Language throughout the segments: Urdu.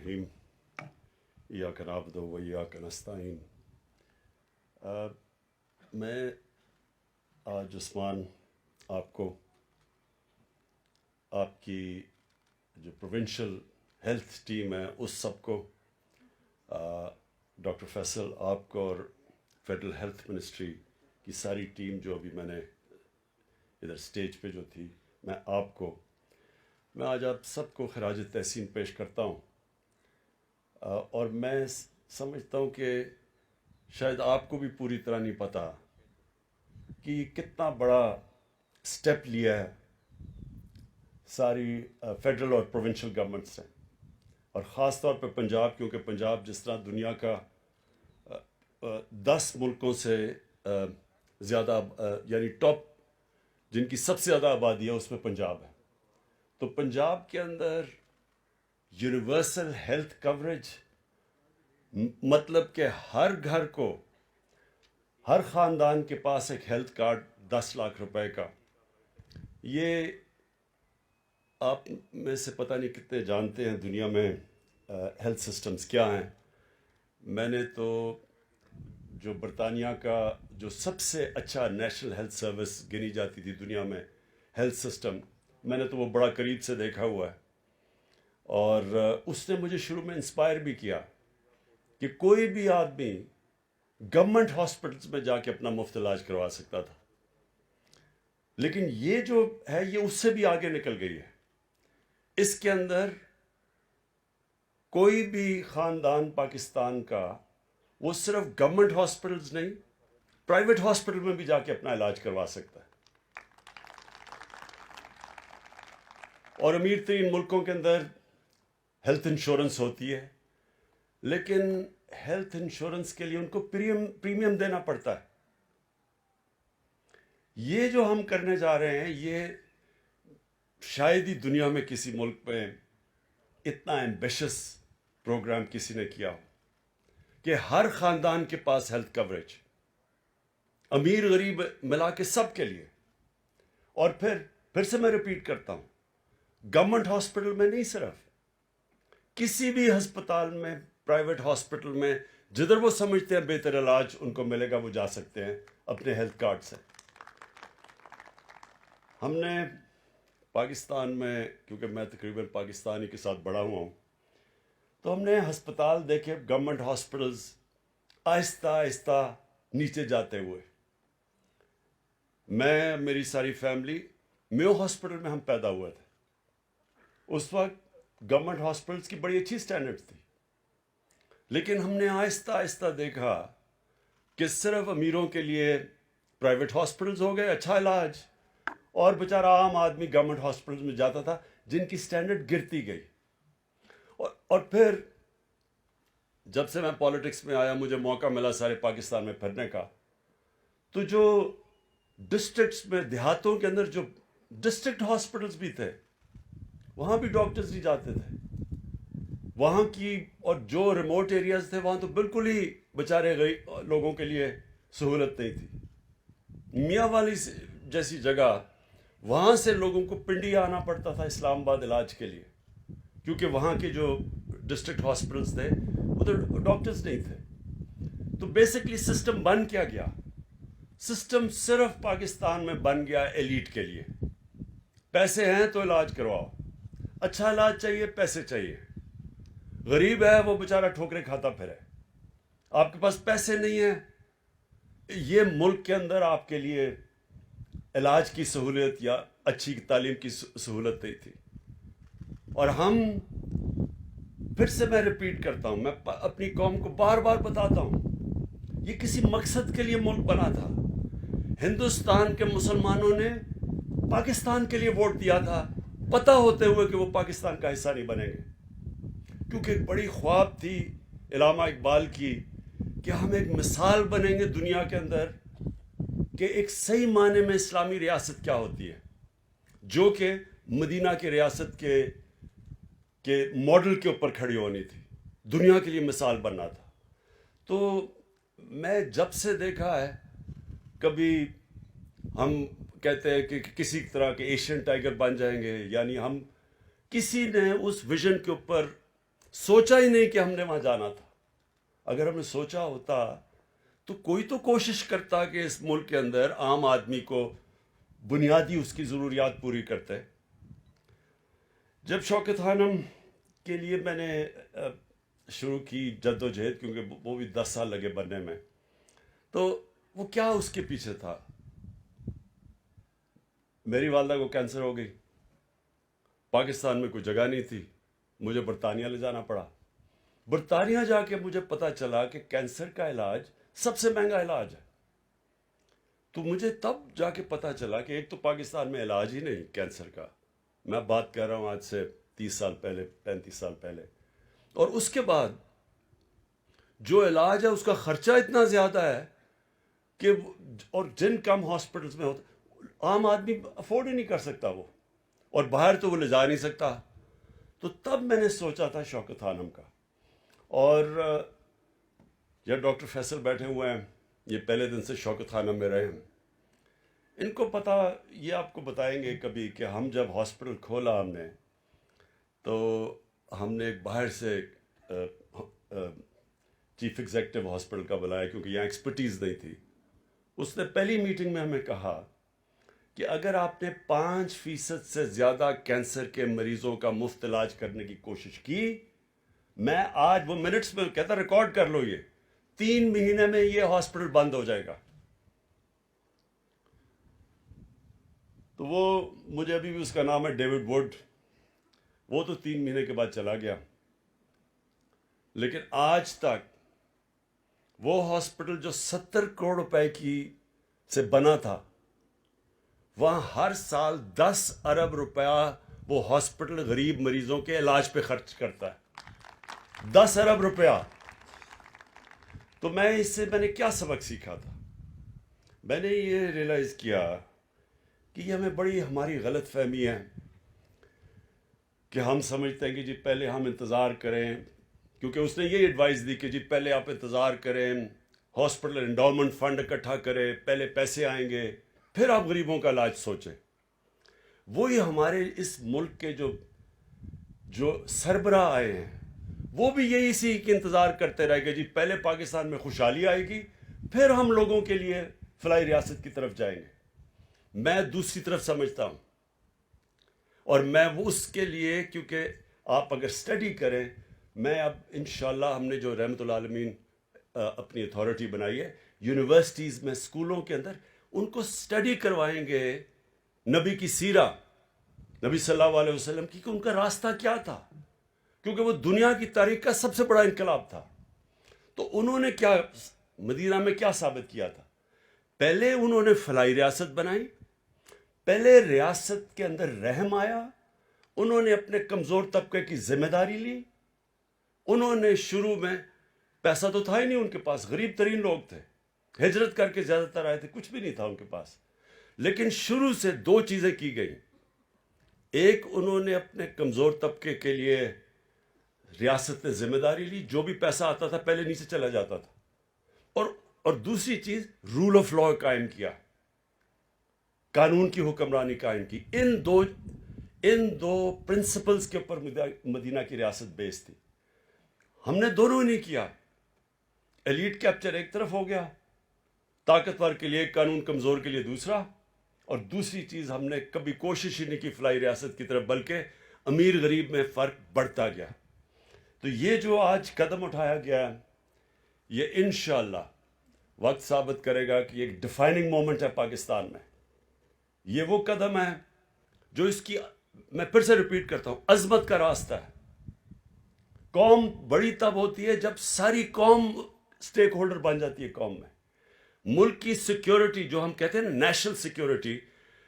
الرحیم ایاک نعبد و ایاک نستعین۔ میں آج عثمان آپ کو آپ کی جو پروونشل ہیلتھ ٹیم ہے اس سب کو، ڈاکٹر فیصل آپ کو اور فیڈرل ہیلتھ منسٹری کی ساری ٹیم جو ابھی میں نے ادھر سٹیج پہ جو تھی، میں آج آپ سب کو خراج تحسین پیش کرتا ہوں۔ اور میں سمجھتا ہوں کہ شاید آپ کو بھی پوری طرح نہیں پتہ کہ یہ کتنا بڑا سٹیپ لیا ہے ساری فیڈرل اور پروونشل گورنمنٹس نے، اور خاص طور پہ پنجاب، کیونکہ پنجاب جس طرح دنیا کا 10 ملکوں سے زیادہ یعنی ٹاپ جن کی سب سے زیادہ آبادی ہے اس میں پنجاب ہے، تو پنجاب کے اندر یونیورسل ہیلتھ کوریج مطلب کہ ہر گھر کو، ہر خاندان کے پاس ایک ہیلتھ کارڈ 10 لاکھ روپے کا۔ یہ آپ میں سے پتہ نہیں کتنے جانتے ہیں دنیا میں ہیلتھ سسٹمز کیا ہیں۔ میں نے تو جو برطانیہ کا جو سب سے اچھا نیشنل ہیلتھ سروس گنی جاتی تھی دنیا میں ہیلتھ سسٹم، میں نے تو وہ بڑا قریب سے دیکھا ہوا ہے، اور اس نے مجھے شروع میں انسپائر بھی کیا کہ کوئی بھی آدمی گورنمنٹ ہاسپٹلس میں جا کے اپنا مفت علاج کروا سکتا تھا، لیکن یہ جو ہے یہ اس سے بھی آگے نکل گئی ہے۔ اس کے اندر کوئی بھی خاندان پاکستان کا وہ صرف گورنمنٹ ہاسپٹلز نہیں، پرائیویٹ ہاسپٹل میں بھی جا کے اپنا علاج کروا سکتا ہے۔ اور امیر ترین ملکوں کے اندر ہیلتھ انشورنس ہوتی ہے، لیکن ہیلتھ انشورنس کے لیے ان کو پریمیم دینا پڑتا ہے۔ یہ جو ہم کرنے جا رہے ہیں، یہ شاید ہی دنیا میں کسی ملک میں اتنا ایمبیشس پروگرام کسی نے کیا ہو کہ ہر خاندان کے پاس ہیلتھ کوریج، امیر غریب ملا کے سب کے لیے۔ اور پھر سے میں ریپیٹ کرتا ہوں، گورنمنٹ ہاسپٹل میں نہیں، صرف کسی بھی ہسپتال میں، پرائیویٹ ہاسپٹل میں جدھر وہ سمجھتے ہیں بہتر علاج ان کو ملے گا، وہ جا سکتے ہیں اپنے ہیلتھ کارڈ سے۔ ہم نے پاکستان میں، کیونکہ میں تقریباً پاکستانی کے ساتھ بڑا ہوا ہوں، تو ہم نے ہسپتال دیکھے، گورنمنٹ ہاسپٹلز آہستہ آہستہ نیچے جاتے ہوئے۔ میں، میری ساری فیملی میو ہاسپٹل میں ہم پیدا ہوئے تھے۔ اس وقت گورنمنٹ ہاسپٹلز کی بڑی اچھی سٹینڈرڈ تھی، لیکن ہم نے آہستہ آہستہ دیکھا کہ صرف امیروں کے لیے پرائیویٹ ہاسپٹلز ہو گئے، اچھا علاج، اور بیچارہ عام آدمی گورنمنٹ ہاسپٹلز میں جاتا تھا جن کی سٹینڈرڈ گرتی گئی۔ اور پھر جب سے میں پالیٹکس میں آیا، مجھے موقع ملا سارے پاکستان میں پھرنے کا، تو جو ڈسٹرکٹس میں، دیہاتوں کے اندر جو ڈسٹرکٹ ہاسپٹلز بھی تھے، وہاں بھی ڈاکٹرز نہیں جاتے تھے وہاں کی، اور جو ریموٹ ایریاز تھے وہاں تو بالکل ہی بیچارے لوگوں کے لیے سہولت نہیں تھی۔ میاں والی جیسی جگہ، وہاں سے لوگوں کو پنڈی آنا پڑتا تھا اسلام آباد علاج کے لیے، کیونکہ وہاں کے جو ڈسٹرکٹ ہاسپٹلز تھے ادھر ڈاکٹرز نہیں تھے۔ تو بیسکلی سسٹم بن کیا گیا؟ سسٹم صرف پاکستان میں بن گیا ایلیٹ کے لیے۔ پیسے ہیں تو علاج کرواؤ، اچھا علاج چاہیے، پیسے چاہیے۔ غریب ہے وہ بیچارہ ٹھوکریں کھاتا پھرے، آپ کے پاس پیسے نہیں ہیں، یہ ملک کے اندر آپ کے لیے علاج کی سہولت یا اچھی تعلیم کی سہولت نہیں تھی۔ اور ہم، پھر سے میں ریپیٹ کرتا ہوں، میں اپنی قوم کو بار بار بتاتا ہوں، یہ کسی مقصد کے لیے ملک بنا تھا۔ ہندوستان کے مسلمانوں نے پاکستان کے لیے ووٹ دیا تھا، پتہ ہوتے ہوئے کہ وہ پاکستان کا حصہ نہیں بنیں گے، کیونکہ ایک بڑی خواب تھی علامہ اقبال کی کہ ہم ایک مثال بنیں گے دنیا کے اندر کہ ایک صحیح معنی میں اسلامی ریاست کیا ہوتی ہے، جو کہ مدینہ کی ریاست کے ماڈل کے اوپر کھڑی ہونی تھی، دنیا کے لیے مثال بننا تھا۔ تو میں جب سے دیکھا ہے، کبھی ہم کہتے ہیں کہ کسی طرح کے ایشین ٹائیگر بن جائیں گے، یعنی ہم، کسی نے اس ویژن کے اوپر سوچا ہی نہیں کہ ہم نے وہاں جانا تھا. اگر ہم نے سوچا ہوتا تو کوئی تو کوشش کرتا کہ اس ملک کے اندر عام آدمی کو بنیادی اس کی ضروریات پوری کرتے. جب شوکت خانم کے لیے میں نے شروع کی جد و جہد، کیونکہ وہ بھی 10 سال لگے بننے میں، تو وہ کیا اس کے پیچھے تھا. میری والدہ کو کینسر ہو گئی، پاکستان میں کوئی جگہ نہیں تھی، مجھے برطانیہ لے جانا پڑا. برطانیہ جا کے مجھے پتا چلا کہ کینسر کا علاج سب سے مہنگا علاج ہے. تو مجھے تب جا کے پتا چلا کہ ایک تو پاکستان میں علاج ہی نہیں کینسر کا، میں بات کر رہا ہوں آج سے 30 سال پہلے، 35 سال پہلے. اور اس کے بعد جو علاج ہے اس کا خرچہ اتنا زیادہ ہے کہ اور جن کم ہاسپٹلس میں ہوتا عام آدمی افورڈ ہی نہیں کر سکتا وہ، اور باہر تو وہ لے جا نہیں سکتا. تو تب میں نے سوچا تھا شوکت خانم کا. اور یہ ڈاکٹر فیصل بیٹھے ہوئے ہیں، یہ پہلے دن سے شوکت خانم میں رہے ہیں. ان کو پتا، یہ آپ کو بتائیں گے کبھی، کہ ہم جب ہاسپٹل کھولا ہم نے، تو ہم نے ایک باہر سے چیف ایگزیکٹو ہاسپٹل کا بلایا، کیونکہ یہاں ایکسپرٹیز نہیں تھی. اس نے پہلی میٹنگ میں ہمیں کہا کہ اگر آپ نے 5% سے زیادہ کینسر کے مریضوں کا مفت علاج کرنے کی کوشش کی، میں آج، وہ منٹس میں کہتا ریکارڈ کر لو، یہ 3 مہینے میں یہ ہاسپٹل بند ہو جائے گا. تو وہ مجھے ابھی بھی اس کا نام ہے ڈیوڈ ووڈ، وہ تو 3 مہینے کے بعد چلا گیا. لیکن آج تک وہ ہاسپٹل جو 70 کروڑ روپے کی سے بنا تھا، وہاں ہر سال 10 ارب روپیہ وہ ہاسپٹل غریب مریضوں کے علاج پہ خرچ کرتا ہے. 10 ارب روپیہ. تو میں اس سے نے کیا سبق سیکھا تھا؟ میں نے یہ ریئلائز کیا کہ یہ ہمیں بڑی ہماری غلط فہمی ہے کہ ہم سمجھتے ہیں کہ جی پہلے ہم انتظار کریں، کیونکہ اس نے یہ ایڈوائز دی کہ جی پہلے آپ انتظار کریں، ہاسپٹل انڈاؤمنٹ فنڈ اکٹھا کریں، پہلے پیسے آئیں گے، پھر آپ غریبوں کا علاج سوچیں. وہی ہمارے اس ملک کے جو سربراہ آئے ہیں، وہ بھی یہی اسی کے انتظار کرتے رہے کہ جی پہلے پاکستان میں خوشحالی آئے گی، پھر ہم لوگوں کے لیے فلاحی ریاست کی طرف جائیں گے. میں دوسری طرف سمجھتا ہوں، اور میں وہ اس کے لیے، کیونکہ آپ اگر اسٹڈی کریں، میں اب انشاءاللہ ہم نے جو رحمت العالمین اپنی اتھارٹی بنائی ہے، یونیورسٹیز میں، اسکولوں کے اندر ان کو اسٹڈی کروائیں گے نبی کی سیرت، نبی صلی اللہ علیہ وسلم کی، کہ ان کا راستہ کیا تھا، کیونکہ وہ دنیا کی تاریخ کا سب سے بڑا انقلاب تھا. تو انہوں نے کیا مدینہ میں کیا ثابت کیا تھا؟ پہلے انہوں نے فلاحی ریاست بنائی، پہلے ریاست کے اندر رحم آیا، انہوں نے اپنے کمزور طبقے کی ذمہ داری لی. انہوں نے شروع میں، پیسہ تو تھا ہی نہیں ان کے پاس، غریب ترین لوگ تھے، ہجرت کر کے زیادہ تر آئے تھے، کچھ بھی نہیں تھا ان کے پاس. لیکن شروع سے 2 چیزیں کی گئیں. ایک، انہوں نے اپنے کمزور طبقے کے لیے ریاست نے ذمہ داری لی، جو بھی پیسہ آتا تھا پہلے نیچے چلا جاتا تھا. اور دوسری چیز، رول آف لا قائم کیا، قانون کی حکمرانی قائم کی. ان دو پرنسپلز کے اوپر مدینہ کی ریاست بیس تھی. ہم نے دونوں ہی نہیں کیا. ایلیٹ کیپچر ایک طرف ہو گیا، طاقتور کے لیے ایک قانون، کمزور کے لیے دوسرا. اور دوسری چیز، ہم نے کبھی کوشش ہی نہیں کی فلاحی ریاست کی طرف، بلکہ امیر غریب میں فرق بڑھتا گیا. تو یہ جو آج قدم اٹھایا گیا ہے، یہ انشاءاللہ وقت ثابت کرے گا کہ ایک ڈیفائننگ مومنٹ ہے پاکستان میں. یہ وہ قدم ہے جو اس کی، میں پھر سے ریپیٹ کرتا ہوں، عظمت کا راستہ ہے. قوم بڑی تب ہوتی ہے جب ساری قوم سٹیک ہولڈر بن جاتی ہے قوم میں. ملک کی سیکیورٹی، جو ہم کہتے ہیں نا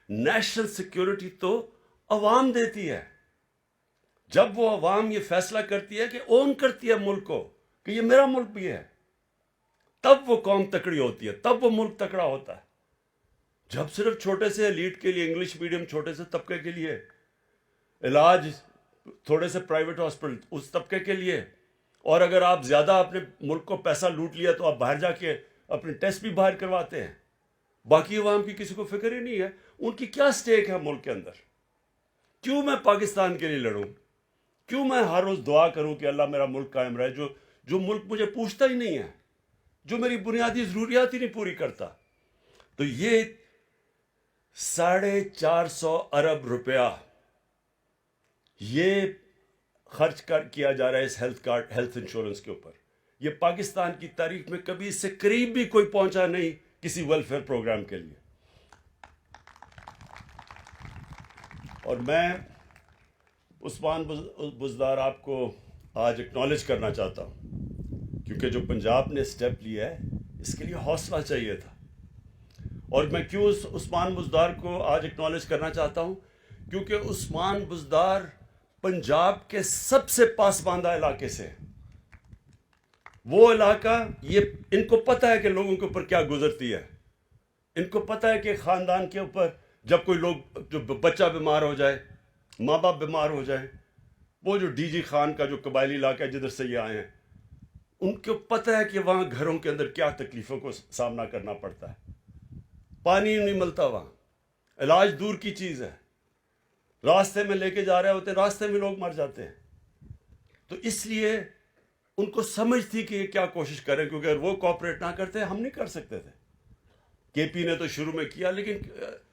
نیشنل سیکیورٹی تو عوام دیتی ہے. جب وہ عوام یہ فیصلہ کرتی ہے کہ اون کرتی ہے ملک کو کہ یہ میرا ملک بھی ہے، تب وہ قوم تکڑی ہوتی ہے، تب وہ ملک تکڑا ہوتا ہے. جب صرف چھوٹے سے ایلیٹ کے لیے، انگلش میڈیم چھوٹے سے طبقے کے لیے علاج، تھوڑے سے پرائیویٹ ہاسپٹل اس طبقے کے لیے، اور اگر آپ زیادہ اپنے ملک کو پیسہ لوٹ لیا تو آپ باہر جا کے اپنے ٹیسٹ بھی باہر کرواتے ہیں. باقی عوام کی کسی کو فکر ہی نہیں ہے. ان کی کیا سٹیک ہے ملک کے اندر؟ کیوں میں پاکستان کے لیے لڑوں؟ کیوں میں ہر روز دعا کروں کہ اللہ میرا ملک قائم رہے جو ملک مجھے پوچھتا ہی نہیں ہے, جو میری بنیادی ضروریات ہی نہیں پوری کرتا. تو یہ 450 ارب روپیہ یہ خرچ کیا جا رہا ہے اس ہیلتھ انشورنس کے اوپر. یہ پاکستان کی تاریخ میں کبھی اس سے قریب بھی کوئی پہنچا نہیں کسی ویلفیئر پروگرام کے لیے. اور میں عثمان بزدار آپ کو آج اکنالج کرنا چاہتا ہوں, کیونکہ جو پنجاب نے اسٹیپ لیا ہے اس کے لیے حوصلہ چاہیے تھا. اور میں کیوں عثمان بزدار کو آج اکنالج کرنا چاہتا ہوں, کیونکہ عثمان بزدار پنجاب کے سب سے پاسماندہ علاقے سے, وہ علاقہ یہ ان کو پتہ ہے کہ لوگوں کے اوپر کیا گزرتی ہے. ان کو پتہ ہے کہ خاندان کے اوپر جب کوئی لوگ جو بچہ بیمار ہو جائے, ماں باپ بیمار ہو جائیں, وہ جو ڈی جی خان کا جو قبائلی علاقہ ہے جدھر سے یہ آئے ہیں, ان کو پتہ ہے کہ وہاں گھروں کے اندر کیا تکلیفوں کو سامنا کرنا پڑتا ہے. پانی نہیں ملتا وہاں, علاج دور کی چیز ہے, راستے میں لے کے جا رہے ہوتے ہیں, راستے میں لوگ مر جاتے ہیں. تو اس لیے ان کو سمجھ تھی کہ یہ کیا کوشش کریں, کیونکہ اگر وہ کوآپریٹ نہ کرتے ہم نہیں کر سکتے تھے. کے پی نے تو شروع میں کیا, لیکن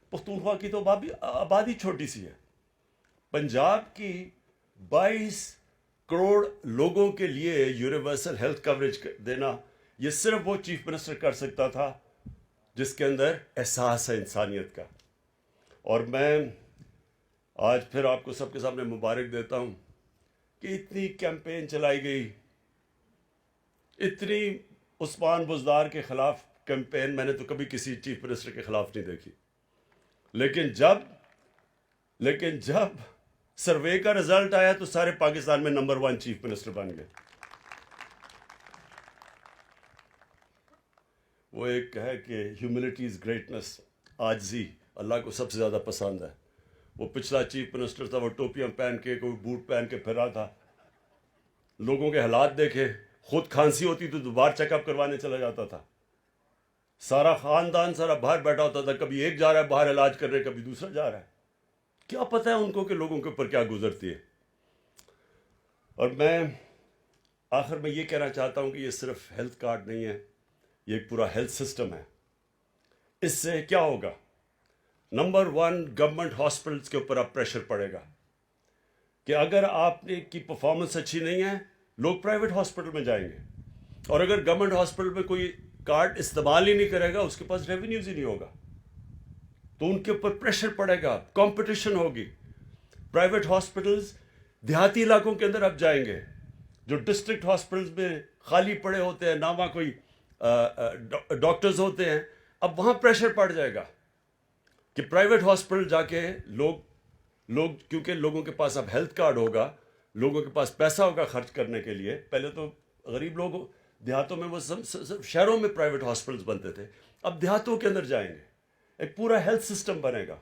پختونخوا کی تو آبادی چھوٹی سی ہے. پنجاب کی 22 کروڑ لوگوں کے لیے یونیورسل ہیلتھ کوریج دینا, یہ صرف وہ چیف منسٹر کر سکتا تھا جس کے اندر احساس ہے انسانیت کا. اور میں آج پھر آپ کو سب کے سامنے مبارک دیتا ہوں کہ اتنی کیمپین چلائی گئی, اتنی عثمان بزدار کے خلاف کیمپین میں نے تو کبھی کسی چیف منسٹر کے خلاف نہیں دیکھی. لیکن جب سروے کا رزلٹ آیا تو سارے پاکستان میں نمبر 1 چیف منسٹر بن گئے. وہ ایک ہے کہ ہیوملٹی از گریٹنس, عاجزی اللہ کو سب سے زیادہ پسند ہے. وہ پچھلا چیف منسٹر تھا, وہ ٹوپیاں پہن کے کوئی بوٹ پہن کے پھر رہا تھا. لوگوں کے حالات دیکھے, خود کھانسی ہوتی تو دوبارہ چیک اپ کروانے چلا جاتا تھا. سارا خاندان سارا باہر بیٹھا ہوتا تھا, کبھی ایک جا رہا ہے باہر علاج کرنے, کبھی دوسرا جا رہا ہے. کیا پتہ ہے ان کو کہ لوگوں کے اوپر کیا گزرتی ہے. اور میں آخر میں یہ کہنا چاہتا ہوں کہ یہ صرف ہیلتھ کارڈ نہیں ہے, یہ ایک پورا ہیلتھ سسٹم ہے. اس سے کیا ہوگا؟ نمبر 1, گورنمنٹ ہاسپٹلس کے اوپر اب پریشر پڑے گا کہ اگر آپ کی پرفارمنس اچھی نہیں ہے, لوگ پرائیویٹ ہاسپٹل میں جائیں گے. اور اگر گورنمنٹ ہاسپٹل میں کوئی کارڈ استعمال ہی نہیں کرے گا, اس کے پاس ریونیوز ہی نہیں ہوگا, تو ان کے اوپر پریشر پڑے گا, کمپٹیشن ہوگی. پرائیویٹ ہاسپٹلز دیہاتی علاقوں کے اندر اب جائیں گے, جو ڈسٹرکٹ ہاسپٹلز میں خالی پڑے ہوتے ہیں, نہ وہاں کوئی ڈاکٹرز ہوتے ہیں, اب وہاں پریشر پڑ جائے گا کہ پرائیویٹ ہاسپٹل جا کے لوگ کیونکہ لوگوں کے پاس اب ہیلتھ کارڈ ہوگا, لوگوں کے پاس پیسہ ہوگا خرچ کرنے کے لیے. پہلے تو غریب لوگ دیہاتوں میں, وہ شہروں میں پرائیویٹ ہاسپٹلز بنتے تھے, اب دیہاتوں کے اندر جائیں گے, ایک پورا ہیلتھ سسٹم بنے گا.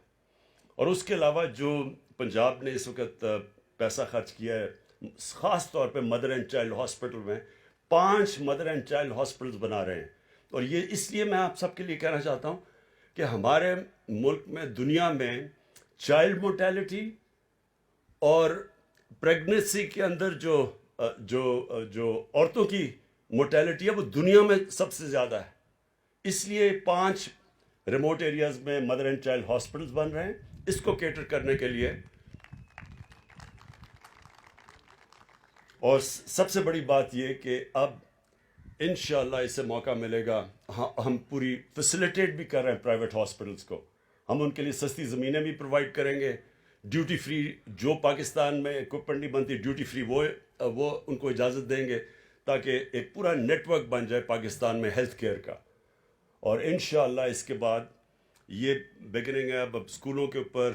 اور اس کے علاوہ جو پنجاب نے اس وقت پیسہ خرچ کیا ہے, خاص طور پہ مدر اینڈ چائلڈ ہاسپٹل میں 5 مدر اینڈ چائلڈ ہاسپٹلز بنا رہے ہیں. اور یہ اس لیے میں آپ سب کے لیے کہنا چاہتا ہوں کہ ہمارے ملک میں, دنیا میں چائلڈ مورٹیلٹی اور پریگننسی کے اندر جو عورتوں کی مورٹیلٹی ہے وہ دنیا میں سب سے زیادہ ہے. اس لیے 5 ریموٹ ایریاز میں مدر اینڈ چائلڈ ہاسپٹلز بن رہے ہیں اس کو کیٹر کرنے کے لیے. اور سب سے بڑی بات یہ کہ اب انشاءاللہ اس سے موقع ملے گا, ہم پوری فیسیلیٹیٹ بھی کر رہے ہیں پرائیویٹ ہاسپٹلز کو. ہم ان کے لیے سستی زمینیں بھی پرووائڈ کریں گے, ڈیوٹی فری جو پاکستان میں اکوپمنٹ نہیں بنتی ڈیوٹی فری وہ ان کو اجازت دیں گے, تاکہ ایک پورا نیٹ ورک بن جائے پاکستان میں ہیلتھ کیئر کا. اور انشاءاللہ اس کے بعد یہ بگننگ ہے, اب اسکولوں کے اوپر,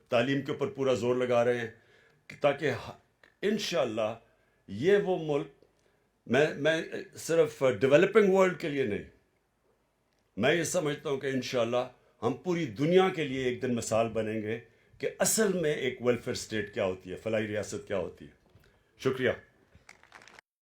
تعلیم کے اوپر پورا زور لگا رہے ہیں تاکہ انشاءاللہ یہ وہ ملک, میں صرف ڈیولپنگ ورلڈ کے لیے نہیں, میں یہ سمجھتا ہوں کہ انشاءاللہ ہم پوری دنیا کے لیے ایک دن مثال بنیں گے کہ اصل میں ایک ویلفیئر اسٹیٹ کیا ہوتی ہے, فلاحی ریاست کیا ہوتی ہے. شکریہ.